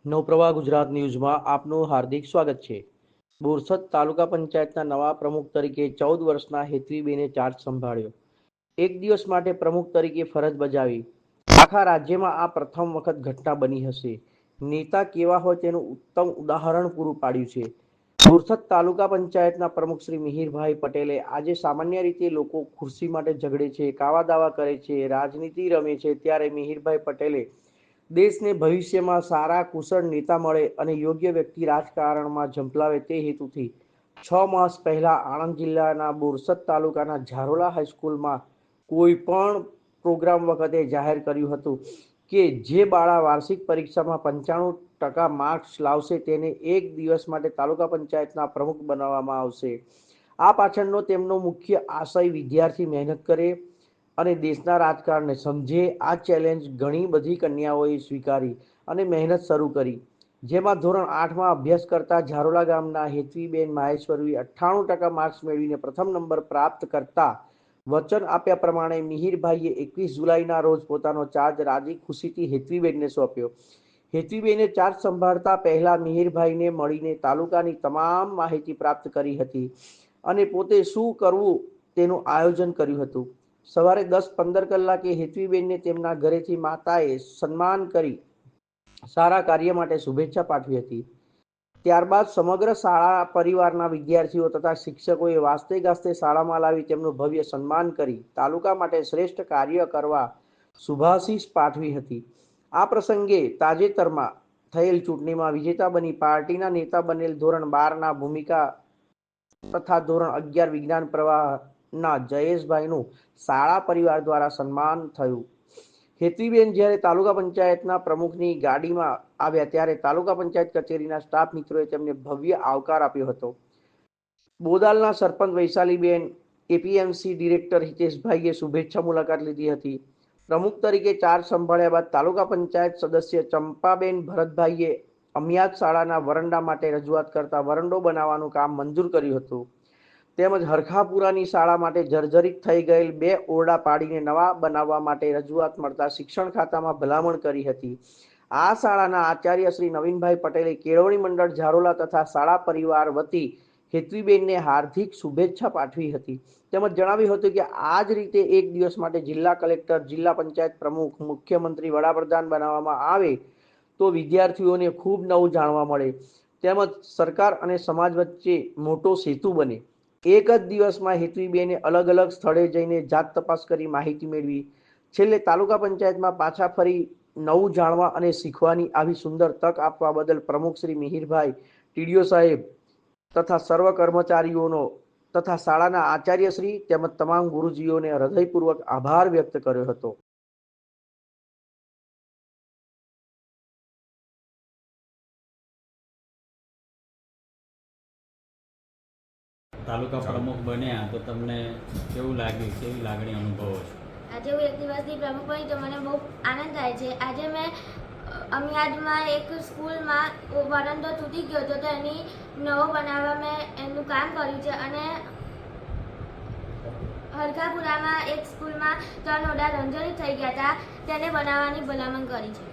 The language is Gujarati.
નવપ્રવાહ ગુજરાત ન્યૂઝમાં આપનું હાર્દિક સ્વાગત છે। બોરસદ તાલુકા પંચાયતના નવા પ્રમુખ તરીકે 14 વર્ષના હેતવીબેને ચાર્જ સંભાળ્યો। એક દિવસ માટે પ્રમુખ તરીકે ફરજ બજાવી। આખા રાજ્યમાં આ પ્રથમ વખત ઘટના બની હશે। નેતા કેવા હોય તેનું ઉત્તમ ઉદાહરણ પૂરું પાડ્યું છે। બોરસદ તાલુકા પંચાયતના પ્રમુખ શ્રી મિહિરભાઈ પટેલે આજે સામાન્ય રીતે લોકો ખુરશી માટે ઝઘડે છે, કાવા દાવા કરે છે, રાજનીતિ રમે છે, ત્યારે મિહિરભાઈ પટેલે દેશને ભવિષ્યમાં સારા કુશળ નેતા મળે અને યોગ્ય વ્યક્તિ રાજકારણમાં ઝંપલાવે તે હેતુથી 6 માસ પહેલા આણંદ જિલ્લાના બોરસદ તાલુકાના ઝારોલા હાઈસ્કૂલમાં કોઈ પણ પ્રોગ્રામ વખતે જાહેર કર્યું હતું કે જે બાળા વાર્ષિક પરીક્ષામાં 95% માર્ક્સ લાવશે તેને એક દિવસ માટે તાલુકા પંચાયતના પ્રમુખ બનાવવામાં આવશે। આ પાછળનો તેમનો મુખ્ય આશય વિદ્યાર્થી મહેનત કરે અને દેશના રાજકારણને સમજે। આ ચેલેન્જ ઘણી બધી કન્યાઓએ સ્વીકારી અને મહેનત શરૂ કરી, જેમાં ધોરણ 8માં અભ્યાસ કરતા ઝારોલા ગામના હેતવીબેન માહેશ્વરીએ 98% માર્ક્સ મેળવીને પ્રથમ નંબર પ્રાપ્ત કરતા વચન આપ્યા પ્રમાણે મિહિરભાઈએ 21 જુલાઈના રોજ પોતાનો ચાર્જ રાજી ખુશીથી હેતવીબેનને સોંપ્યો। હેતવીબેને ચાર્જ સંભાળતા પહેલા મિહિરભાઈને મળીને તાલુકાની તમામ માહિતી પ્રાપ્ત કરી હતી અને પોતે શું કરવું તેનું આયોજન કર્યું હતું। સવારે 10-15 કલાકે હેતવીબેનને તેમના ઘરેથી માતાએ સન્માન કરી સારા કાર્ય માટે શુભેચ્છા પાઠવી હતી। ત્યારબાદ સમગ્ર શાળા પરિવારના વિદ્યાર્થીઓ તથા શિક્ષકોએ વાસ્તે ગાસ્તે શાળામાં લાવી તેમનું ભવ્ય સન્માન કરી તાલુકા માટે શ્રેષ્ઠ કાર્ય કરવા શુભાશીષ પાઠવી હતી। આ પ્રસંગે તાજેતરમાં થયેલ ચૂંટણીમાં વિજેતા બની પાર્ટીના નેતા બનેલ ધોરણ 12ના ભૂમિકા તથા ધોરણ 11 વિજ્ઞાન પ્રવાહના જયેશભાઈનું શાળા પરિવાર દ્વારા સન્માન થયું। હેતવીબેન જ્યારે તાલુકા પંચાયતના પ્રમુખની ગાડીમાં આવ્યા ત્યારે તાલુકા પંચાયત કચેરીના સ્ટાફ મિત્રોએ તેમને ભવ્ય આવકાર આપ્યો હતો। બોદાલના સરપંચ વૈશાલીબેન, એપીએમસી ડિરેક્ટર હિતેશભાઈએ શુભેચ્છા મુલાકાત લીધી હતી। પ્રમુખ તરીકે ચાર્જ સંભાળ્યા બાદ તાલુકા પંચાયત સદસ્ય ચંપાબેન ભરતભાઈએ અમિયાદ શાળાના વરંડા માટે રજૂઆત કરતા વરંડો બનાવવાનું કામ મંજૂર કર્યું હતું, તેમજ હરખાપુરાની શાળા માટે જર્જરિત થઈ ગયેલ 2 ઓરડા પાડીને નવા બનાવવા માટે રજૂઆત મળતા શિક્ષણ ખાતામાં ભલામણ કરી હતી। આ શાળાના આચાર્ય શ્રી નવીનભાઈ પટેલે કેળવણી મંડળ ઝારોલા તથા શાળા પરિવાર વતી હેતવીબેનને હાર્દિક શુભેચ્છા પાઠવી હતી, તેમજ જણાવ્યું હતું કે આ જ રીતે એક દિવસ માટે જિલ્લા કલેક્ટર, જિલ્લા પંચાયત પ્રમુખ, મુખ્યમંત્રી, વડાપ્રધાન બનાવવામાં આવે તો વિદ્યાર્થીઓને ખૂબ નવું જાણવા મળે, તેમજ સરકાર અને સમાજ વચ્ચે મોટો સેતુ બને। એક જ દિવસમાં હેતવીબેને અલગ અલગ સ્થળે જઈને જાત તપાસ કરી માહિતી મેળવી, છેલ્લે તાલુકા પંચાયતમાં પાછા ફરી નવું જાણવા અને શીખવાની આવી સુંદર તક આપવા બદલ પ્રમુખ શ્રી મિહિરભાઈ, ટીડીઓ સાહેબ તથા સર્વ કર્મચારીઓનો તથા શાળાના આચાર્યશ્રી તેમજ તમામ ગુરુજીઓને હૃદયપૂર્વક આભાર વ્યક્ત કર્યો હતો। તાલુકા પ્રમુખ બન્યા તો તમને કેવું લાગ્યું, કેવી લાગણી અનુભવો છો? આજે હું એક દિવસની પ્રમુખ બની તો મને બહુ આનંદ થાય છે। આજે મેં અમિયાદમાં એક સ્કૂલમાં વરંડો તૂટી ગયો હતો તો એની નવો બનાવવા મેં એનું કામ કર્યું છે અને હરખાપુરામાં એક સ્કૂલમાં 3 ઓરડા જર્જરિત થઈ ગયા હતા તેને બનાવવાની ભલામણ કરી છે।